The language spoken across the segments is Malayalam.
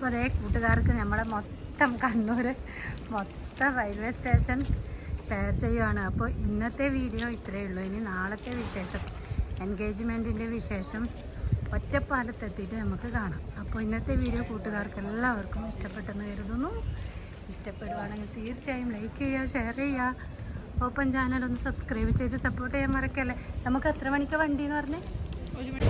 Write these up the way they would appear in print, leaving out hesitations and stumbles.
അപ്പോൾ അതേ കൂട്ടുകാർക്ക് നമ്മുടെ മൊത്തം കണ്ണൂർ മൊത്തം റെയിൽവേ സ്റ്റേഷൻ ഷെയർ ചെയ്യുവാണ്. അപ്പോൾ ഇന്നത്തെ വീഡിയോ ഇത്രയേ ഉള്ളൂ. ഇനി നാളത്തെ വിശേഷം, എൻഗേജ്മെൻറ്റിൻ്റെ വിശേഷം ഒറ്റപ്പാലത്തെത്തിയിട്ട് നമുക്ക് കാണാം. അപ്പോൾ ഇന്നത്തെ വീഡിയോ കൂട്ടുകാർക്ക് എല്ലാവർക്കും ഇഷ്ടപ്പെട്ടെന്ന് കരുതുന്നു. ഇഷ്ടപ്പെടുവാണെങ്കിൽ തീർച്ചയായും ലൈക്ക് ചെയ്യുക, ഷെയർ ചെയ്യുക. ഓപ്പൺ ചാനൽ ഒന്ന് സബ്സ്ക്രൈബ് ചെയ്ത് സപ്പോർട്ട് ചെയ്യാൻ മറക്കല്ലേ. നമുക്ക് എത്ര മണിക്ക് വണ്ടി എന്ന് പറഞ്ഞേ? 1 മണി.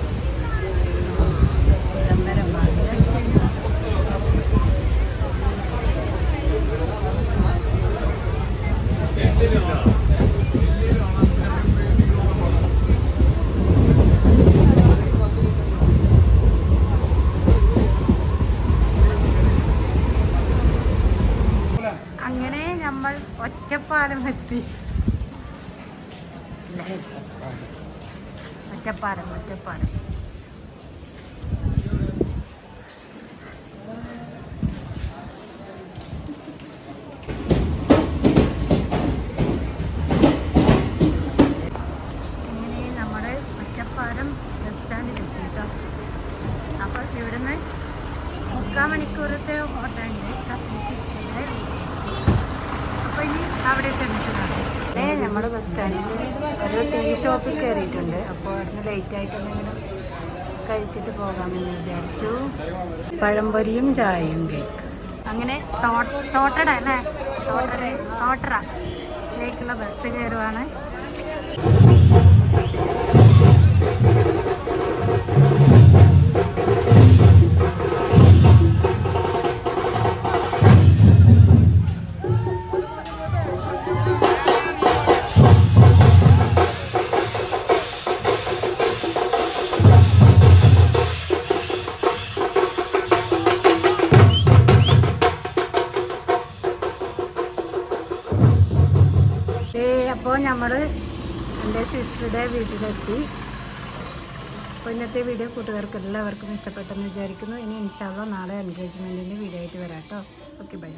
അങ്ങനെ നമ്മൾ ഒറ്റപ്പാലം എത്തി. ഒറ്റപ്പാലം ബസ് സ്റ്റാൻഡിലെത്തി കേട്ടോ. അപ്പോൾ ഇവിടുന്ന് 3/4 മണിക്കൂറത്തെ ഓട്ടമുണ്ട് കസിൻ സിസ്റ്ററുടെ. അപ്പോൾ ഇനി അവിടെ ചെന്നിട്ട് കാണാം. നമ്മുടെ ബസ് സ്റ്റാൻഡിൽ ഒരു ടീ ഷോപ്പിൽ കയറിയിട്ടുണ്ട്. അപ്പോൾ അതിന് ലേറ്റായിട്ട് എന്തെങ്കിലും കഴിച്ചിട്ട് പോകാമെന്ന് വിചാരിച്ചു. പഴംപൊരിയും ചായയും കേക്ക്. അങ്ങനെ തോട്ടട അല്ലേ, തോട്ടറയിലേക്കുള്ള ബസ് കയറുവാണ്. അപ്പോൾ നമ്മൾ എൻ്റെ സിസ്റ്ററുടെ വീട്ടിലെത്തി. അപ്പോൾ ഇന്നത്തെ വീഡിയോ കൂട്ടുകാർക്ക് എല്ലാവർക്കും ഇഷ്ടപ്പെട്ടെന്ന് വിചാരിക്കുന്നു. ഇനി ഇൻഷാ അല്ലാഹ് നാളെ എൻഗേജ്മെൻറ്റിൻ്റെ വീഡിയോ ആയിട്ട് വരാം കേട്ടോ. Okay, by.